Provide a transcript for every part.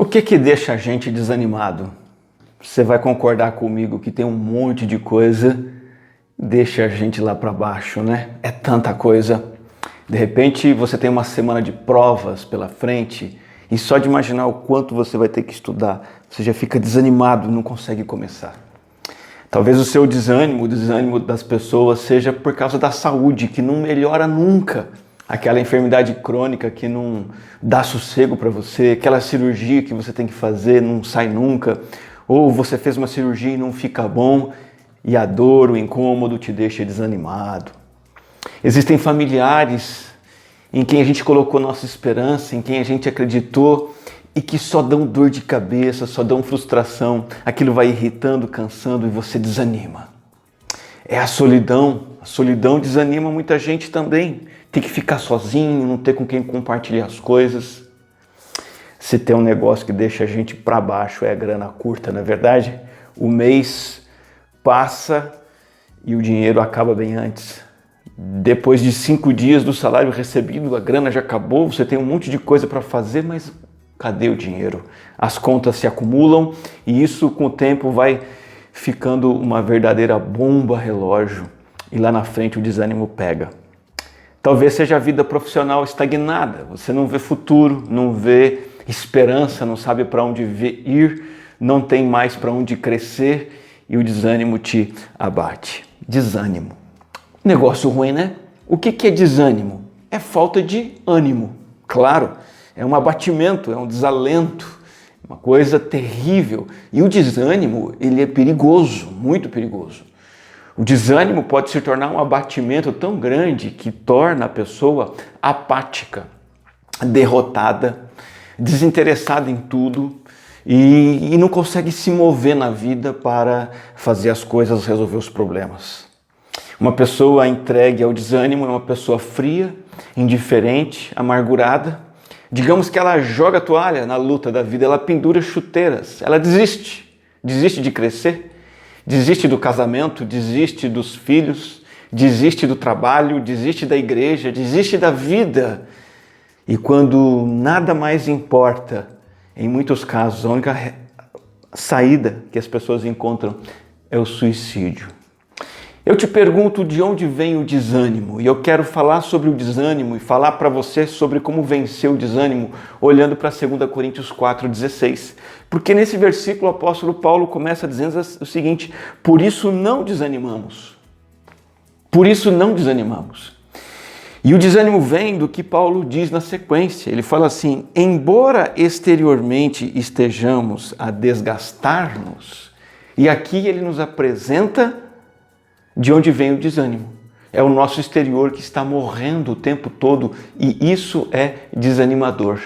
O que deixa a gente desanimado? Você vai concordar comigo que tem um monte de coisa que deixa a gente lá para baixo, né? É tanta coisa. De repente você tem uma semana de provas pela frente e só de imaginar o quanto você vai ter que estudar, você já fica desanimado, não consegue começar. Talvez o seu desânimo, o desânimo das pessoas seja por causa da saúde, que não melhora nunca. Aquela enfermidade crônica que não dá sossego para você, aquela cirurgia que você tem que fazer, não sai nunca, ou você fez uma cirurgia e não fica bom, e a dor, o incômodo te deixa desanimado. Existem familiares em quem a gente colocou nossa esperança, em quem a gente acreditou e que só dão dor de cabeça, só dão frustração, aquilo vai irritando, cansando e você desanima. É a solidão desanima muita gente também. Tem que ficar sozinho, não ter com quem compartilhar as coisas. Se tem um negócio que deixa a gente para baixo é a grana curta, não é verdade? O mês passa e o dinheiro acaba bem antes. Depois de 5 dias do salário recebido, a grana já acabou, você tem um monte de coisa para fazer, mas cadê o dinheiro? As contas se acumulam e isso com o tempo vai ficando uma verdadeira bomba relógio e lá na frente o desânimo pega. Talvez seja a vida profissional estagnada, você não vê futuro, não vê esperança, não sabe para onde ir, não tem mais para onde crescer e o desânimo te abate. Desânimo. Negócio ruim, né? O que é desânimo? É falta de ânimo. Claro, é um abatimento, é um desalento, uma coisa terrível. E o desânimo, ele é perigoso, muito perigoso. O desânimo pode se tornar um abatimento tão grande que torna a pessoa apática, derrotada, desinteressada em tudo e não consegue se mover na vida para fazer as coisas, resolver os problemas. Uma pessoa entregue ao desânimo é uma pessoa fria, indiferente, amargurada. Digamos que ela joga a toalha na luta da vida, ela pendura chuteiras, ela desiste de crescer. Desiste do casamento, desiste dos filhos, desiste do trabalho, desiste da igreja, desiste da vida. E quando nada mais importa, em muitos casos, a única saída que as pessoas encontram é o suicídio. Eu te pergunto de onde vem o desânimo, e eu quero falar sobre o desânimo e falar para você sobre como vencer o desânimo, olhando para 2 Coríntios 4,16. Porque nesse versículo o apóstolo Paulo começa dizendo o seguinte: por isso não desanimamos. Por isso não desanimamos. E o desânimo vem do que Paulo diz na sequência. Ele fala assim: embora exteriormente estejamos a desgastar-nos, e aqui ele nos apresenta de onde vem o desânimo. É o nosso exterior que está morrendo o tempo todo e isso é desanimador.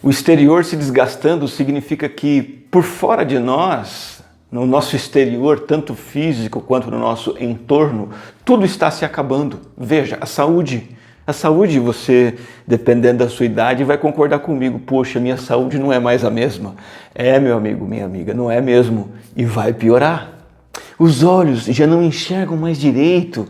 O exterior se desgastando significa que por fora de nós, no nosso exterior, tanto físico quanto no nosso entorno, tudo está se acabando. Veja, a saúde. A saúde, você, dependendo da sua idade, vai concordar comigo. Poxa, minha saúde não é mais a mesma. É, meu amigo, minha amiga, não é mesmo. E vai piorar. Os olhos já não enxergam mais direito.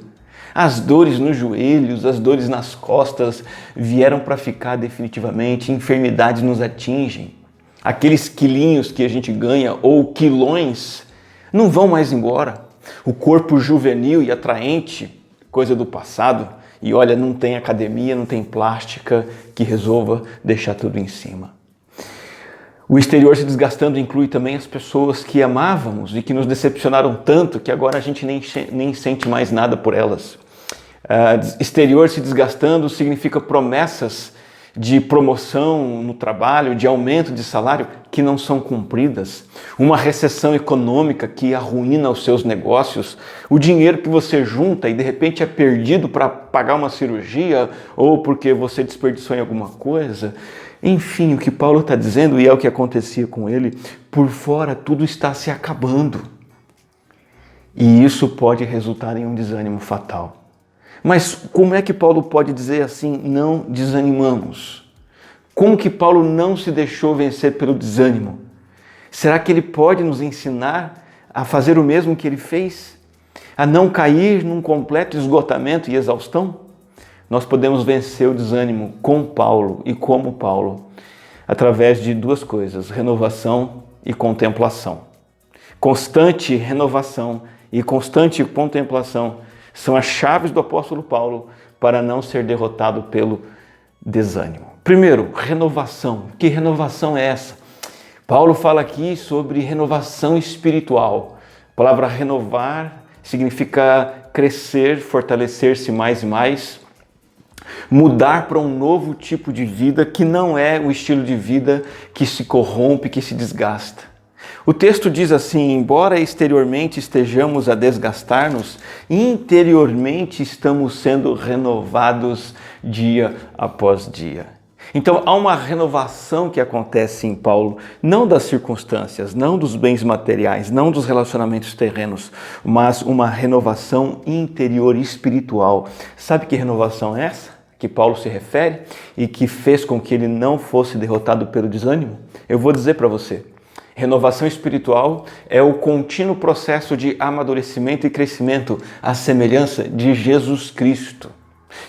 As dores nos joelhos, as dores nas costas vieram para ficar definitivamente. Enfermidades nos atingem. Aqueles quilinhos que a gente ganha ou quilões não vão mais embora. O corpo juvenil e atraente, coisa do passado. E olha, não tem academia, não tem plástica que resolva deixar tudo em cima. O exterior se desgastando inclui também as pessoas que amávamos e que nos decepcionaram tanto que agora a gente nem sente mais nada por elas. Exterior se desgastando significa promessas de promoção no trabalho, de aumento de salário que não são cumpridas. Uma recessão econômica que arruína os seus negócios. O dinheiro que você junta e de repente é perdido para pagar uma cirurgia ou porque você desperdiçou em alguma coisa. Enfim, o que Paulo está dizendo, e é o que acontecia com ele, por fora tudo está se acabando. E isso pode resultar em um desânimo fatal. Mas como é que Paulo pode dizer assim, não desanimamos? Como que Paulo não se deixou vencer pelo desânimo? Será que ele pode nos ensinar a fazer o mesmo que ele fez? A não cair num completo esgotamento e exaustão? Nós podemos vencer o desânimo com Paulo e como Paulo. através de duas coisas: renovação e contemplação. Constante renovação e constante contemplação são as chaves do apóstolo Paulo para não ser derrotado pelo desânimo. Primeiro, renovação. Que renovação é essa? Paulo fala aqui sobre renovação espiritual. A palavra renovar significa crescer, fortalecer-se mais e mais, mudar para um novo tipo de vida que não é o estilo de vida que se corrompe, que se desgasta. O texto diz assim: embora exteriormente estejamos a desgastar-nos, interiormente estamos sendo renovados dia após dia. Então há uma renovação que acontece em Paulo, não das circunstâncias, não dos bens materiais, não dos relacionamentos terrenos, mas uma renovação interior espiritual. Sabe que renovação é essa que Paulo se refere e que fez com que ele não fosse derrotado pelo desânimo? Eu vou dizer para você. Renovação espiritual é o contínuo processo de amadurecimento e crescimento à semelhança de Jesus Cristo.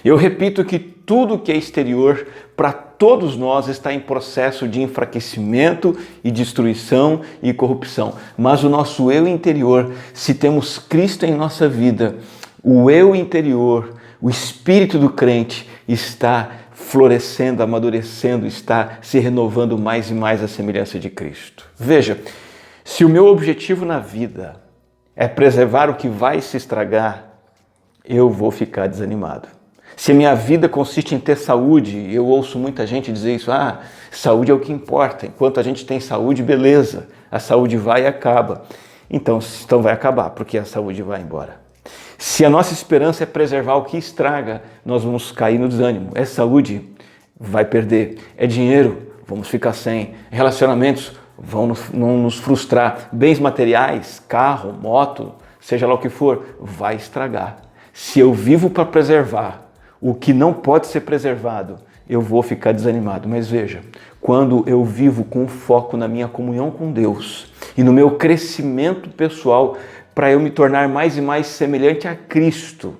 Eu repito que tudo que é exterior para todos nós está em processo de enfraquecimento e destruição e corrupção. Mas o nosso eu interior, se temos Cristo em nossa vida, o eu interior, o espírito do crente está florescendo, amadurecendo, está se renovando mais e mais à semelhança de Cristo. Veja, se o meu objetivo na vida é preservar o que vai se estragar, eu vou ficar desanimado. Se a minha vida consiste em ter saúde, eu ouço muita gente dizer isso: saúde é o que importa, enquanto a gente tem saúde, beleza, a saúde vai e acaba. Então vai acabar, porque a saúde vai embora. Se a nossa esperança é preservar o que estraga, nós vamos cair no desânimo. É saúde, vai perder. É dinheiro, vamos ficar sem. Relacionamentos vão nos frustrar. Bens materiais, carro, moto, seja lá o que for, vai estragar. Se eu vivo para preservar o que não pode ser preservado, eu vou ficar desanimado. Mas veja, quando eu vivo com foco na minha comunhão com Deus e no meu crescimento pessoal, para eu me tornar mais e mais semelhante a Cristo,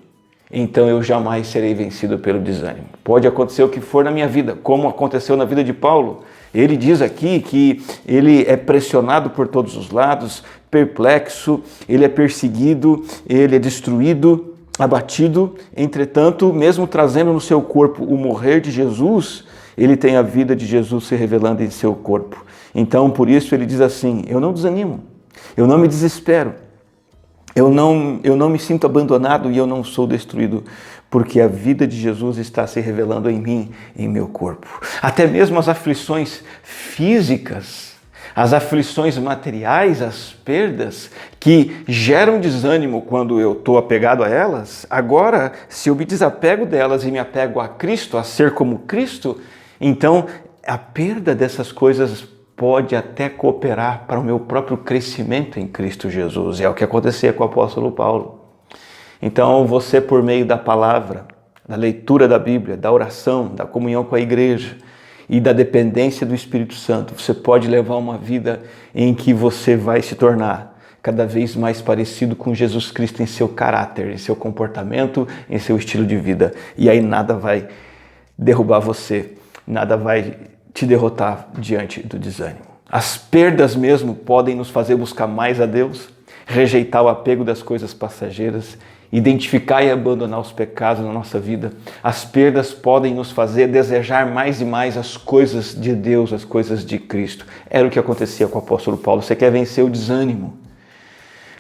então eu jamais serei vencido pelo desânimo. Pode acontecer o que for na minha vida, como aconteceu na vida de Paulo. Ele diz aqui que ele é pressionado por todos os lados, perplexo, ele é perseguido, ele é destruído, abatido. Entretanto, mesmo trazendo no seu corpo o morrer de Jesus, ele tem a vida de Jesus se revelando em seu corpo. Então, por isso ele diz assim: eu não desanimo, eu não me desespero. Eu não me sinto abandonado e eu não sou destruído, porque a vida de Jesus está se revelando em mim, em meu corpo. Até mesmo as aflições físicas, as aflições materiais, as perdas que geram desânimo quando eu estou apegado a elas, agora, se eu me desapego delas e me apego a Cristo, a ser como Cristo, então a perda dessas coisas pode até cooperar para o meu próprio crescimento em Cristo Jesus. É o que acontecia com o apóstolo Paulo. Então você, por meio da palavra, da leitura da Bíblia, da oração, da comunhão com a igreja e da dependência do Espírito Santo, você pode levar uma vida em que você vai se tornar cada vez mais parecido com Jesus Cristo em seu caráter, em seu comportamento, em seu estilo de vida. E aí nada vai derrubar você, nada vai te derrotar diante do desânimo. As perdas mesmo podem nos fazer buscar mais a Deus, rejeitar o apego das coisas passageiras, identificar e abandonar os pecados na nossa vida. As perdas podem nos fazer desejar mais e mais as coisas de Deus, as coisas de Cristo. Era o que acontecia com o apóstolo Paulo. Você quer vencer o desânimo?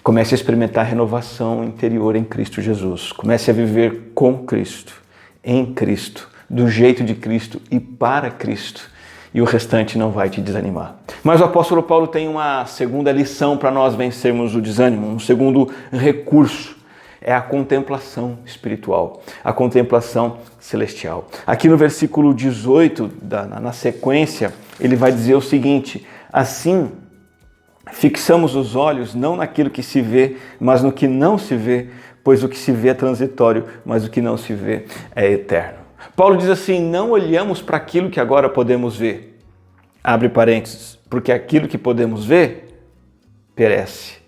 Comece a experimentar renovação interior em Cristo Jesus. Comece a viver com Cristo, em Cristo, do jeito de Cristo e para Cristo. E o restante não vai te desanimar. Mas o apóstolo Paulo tem uma segunda lição para nós vencermos o desânimo, um segundo recurso. É a contemplação espiritual, a contemplação celestial. Aqui no versículo 18, na sequência, ele vai dizer o seguinte: assim, fixamos os olhos não naquilo que se vê, mas no que não se vê, pois o que se vê é transitório, mas o que não se vê é eterno. Paulo diz assim: não olhamos para aquilo que agora podemos ver, abre parênteses, porque aquilo que podemos ver perece.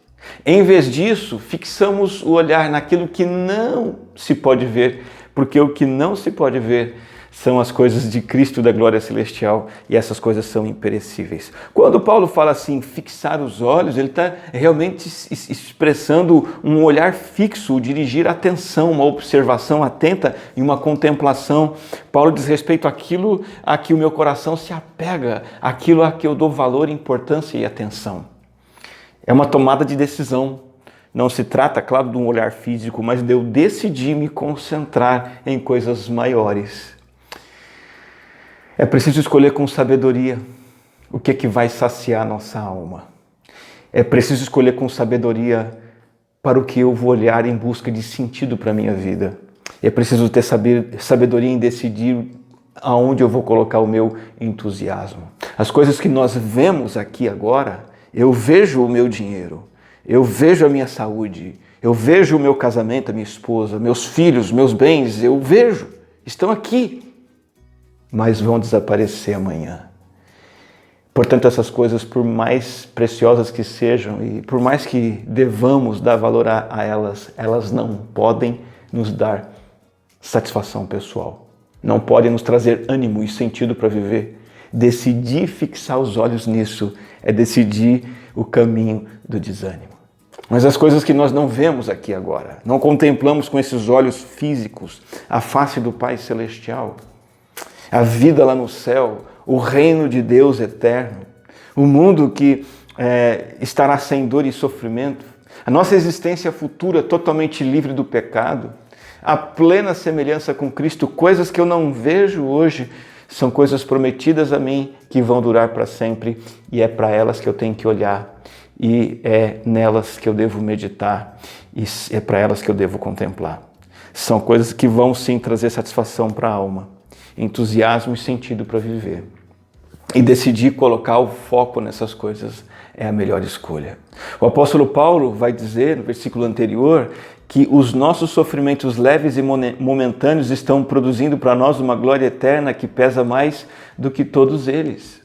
Em vez disso, fixamos o olhar naquilo que não se pode ver, porque o que não se pode ver são as coisas de Cristo da glória celestial, e essas coisas são imperecíveis. Quando Paulo fala assim, fixar os olhos, ele está realmente expressando um olhar fixo, dirigir atenção, uma observação atenta e uma contemplação. Paulo diz respeito àquilo a que o meu coração se apega, àquilo a que eu dou valor, importância e atenção. É uma tomada de decisão. Não se trata, claro, de um olhar físico, mas de eu decidir me concentrar em coisas maiores. É preciso escolher com sabedoria o que é que vai saciar nossa alma. É preciso escolher com sabedoria para o que eu vou olhar em busca de sentido para a minha vida. É preciso ter sabedoria em decidir aonde eu vou colocar o meu entusiasmo. As coisas que nós vemos aqui agora, eu vejo o meu dinheiro, eu vejo a minha saúde, eu vejo o meu casamento, a minha esposa, meus filhos, meus bens, eu vejo, estão aqui, mas vão desaparecer amanhã. Portanto, essas coisas, por mais preciosas que sejam e por mais que devamos dar valor a elas, elas não podem nos dar satisfação pessoal. Não podem nos trazer ânimo e sentido para viver. Decidir fixar os olhos nisso é decidir o caminho do desânimo. Mas as coisas que nós não vemos aqui agora, não contemplamos com esses olhos físicos a face do Pai Celestial, a vida lá no céu, o reino de Deus eterno, o mundo que estará sem dor e sofrimento, a nossa existência futura totalmente livre do pecado, a plena semelhança com Cristo, coisas que eu não vejo hoje, são coisas prometidas a mim que vão durar para sempre, e é para elas que eu tenho que olhar, e é nelas que eu devo meditar, e é para elas que eu devo contemplar. São coisas que vão sim trazer satisfação para a alma, entusiasmo e sentido para viver. E decidir colocar o foco nessas coisas é a melhor escolha. O apóstolo Paulo vai dizer, no versículo anterior, que os nossos sofrimentos leves e momentâneos estão produzindo para nós uma glória eterna que pesa mais do que todos eles.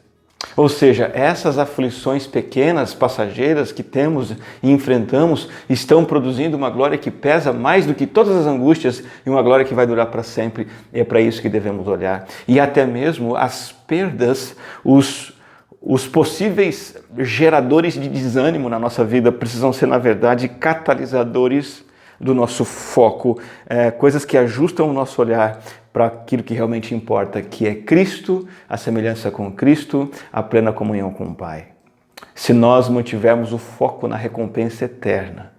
Ou seja, essas aflições pequenas, passageiras que temos e enfrentamos, estão produzindo uma glória que pesa mais do que todas as angústias e uma glória que vai durar para sempre. E é para isso que devemos olhar. E até mesmo as perdas, os possíveis geradores de desânimo na nossa vida precisam ser, na verdade, catalisadores do nosso foco, coisas que ajustam o nosso olhar para aquilo que realmente importa, que é Cristo, a semelhança com Cristo, a plena comunhão com o Pai. Se nós mantivermos o foco na recompensa eterna,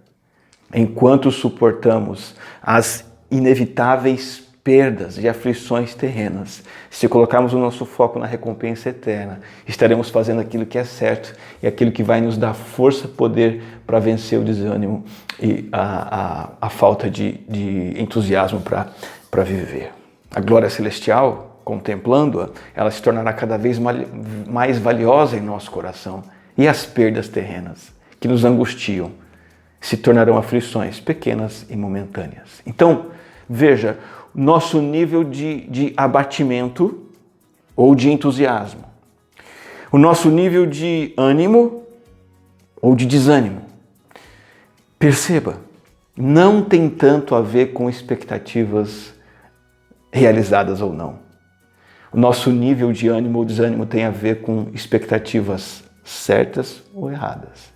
enquanto suportamos as inevitáveis perdas e aflições terrenas, se colocarmos o nosso foco na recompensa eterna, estaremos fazendo aquilo que é certo e aquilo que vai nos dar força, poder para vencer o desânimo e a falta de entusiasmo para viver. A glória celestial, contemplando-a, ela se tornará cada vez mais valiosa em nosso coração. E as perdas terrenas, que nos angustiam, se tornarão aflições pequenas e momentâneas. Então, veja, nosso nível de abatimento ou de entusiasmo, o nosso nível de ânimo ou de desânimo. Perceba, não tem tanto a ver com expectativas realizadas ou não. O nosso nível de ânimo ou desânimo tem a ver com expectativas certas ou erradas.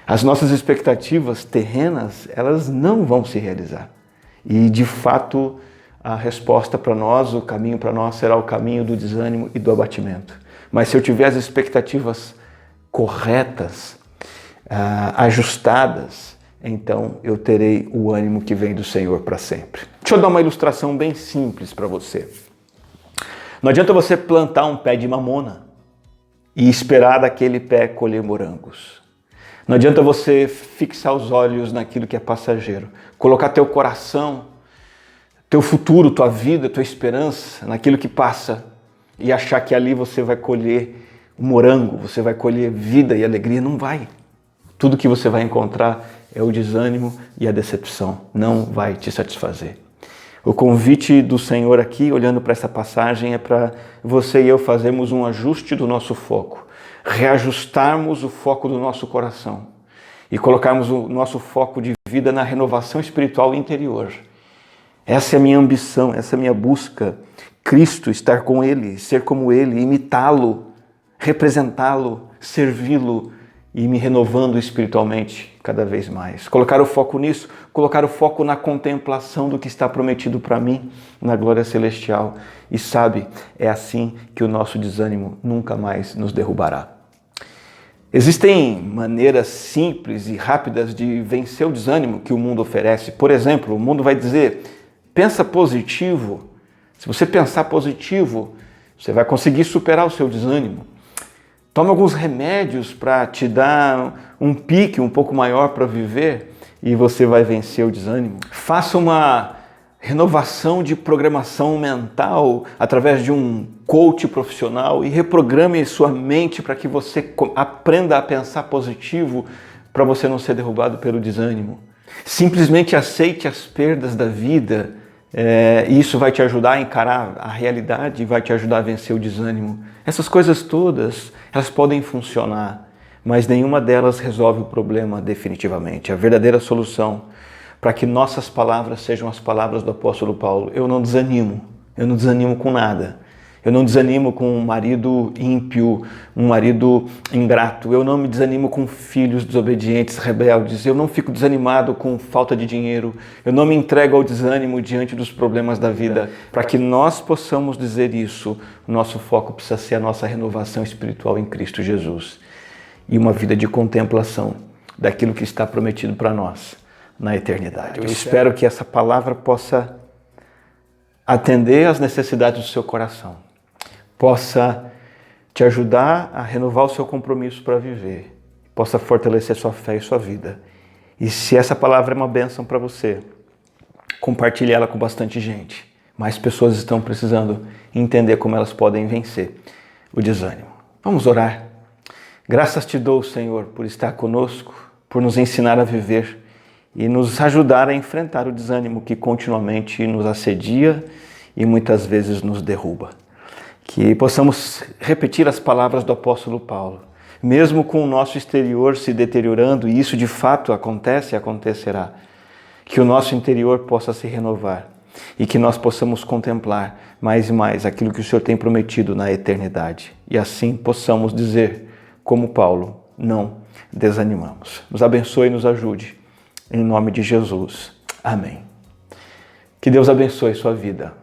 As nossas expectativas terrenas, elas não vão se realizar. E, de fato, a resposta para nós, o caminho para nós será o caminho do desânimo e do abatimento. Mas se eu tiver as expectativas corretas, ajustadas, então eu terei o ânimo que vem do Senhor para sempre. Deixa eu dar uma ilustração bem simples para você. Não adianta você plantar um pé de mamona e esperar daquele pé colher morangos. Não adianta você fixar os olhos naquilo que é passageiro, colocar teu coração, teu futuro, tua vida, tua esperança naquilo que passa e achar que ali você vai colher um morango, você vai colher vida e alegria. Não vai. Tudo que você vai encontrar é o desânimo e a decepção. Não vai te satisfazer. O convite do Senhor aqui, olhando para essa passagem, é para você e eu fazermos um ajuste do nosso foco, reajustarmos o foco do nosso coração e colocarmos o nosso foco de vida na renovação espiritual interior. Essa é a minha ambição, essa é a minha busca. Cristo, estar com Ele, ser como Ele, imitá-lo, representá-lo, servi-lo e me renovando espiritualmente cada vez mais. Colocar o foco nisso, colocar o foco na contemplação do que está prometido para mim na glória celestial. E sabe, é assim que o nosso desânimo nunca mais nos derrubará. Existem maneiras simples e rápidas de vencer o desânimo que o mundo oferece. Por exemplo, o mundo vai dizer, pensa positivo. Se você pensar positivo, você vai conseguir superar o seu desânimo. Tome alguns remédios para te dar um pique um pouco maior para viver e você vai vencer o desânimo. Faça uma renovação de programação mental através de um coach profissional e reprograme sua mente para que você aprenda a pensar positivo para você não ser derrubado pelo desânimo. Simplesmente aceite as perdas da vida. Isso vai te ajudar a encarar a realidade e vai te ajudar a vencer o desânimo. Essas coisas todas, elas podem funcionar, mas nenhuma delas resolve o problema definitivamente. A verdadeira solução para que nossas palavras sejam as palavras do apóstolo Paulo: eu não desanimo com nada. Eu não desanimo com um marido ímpio, um marido ingrato. Eu não me desanimo com filhos desobedientes, rebeldes. Eu não fico desanimado com falta de dinheiro. Eu não me entrego ao desânimo diante dos problemas da vida. Para que nós possamos dizer isso, o nosso foco precisa ser a nossa renovação espiritual em Cristo Jesus. E uma vida de contemplação daquilo que está prometido para nós na eternidade. Eu espero que essa palavra possa atender às necessidades do seu coração. Possa te ajudar a renovar o seu compromisso para viver, possa fortalecer sua fé e sua vida. E se essa palavra é uma bênção para você, compartilhe ela com bastante gente. Mais pessoas estão precisando entender como elas podem vencer o desânimo. Vamos orar. Graças te dou, Senhor, por estar conosco, por nos ensinar a viver e nos ajudar a enfrentar o desânimo que continuamente nos assedia e muitas vezes nos derruba. Que possamos repetir as palavras do apóstolo Paulo. Mesmo com o nosso exterior se deteriorando, e isso de fato acontece e acontecerá, que o nosso interior possa se renovar e que nós possamos contemplar mais e mais aquilo que o Senhor tem prometido na eternidade. E assim possamos dizer, como Paulo, não desanimamos. Nos abençoe e nos ajude. Em nome de Jesus. Amém. Que Deus abençoe sua vida.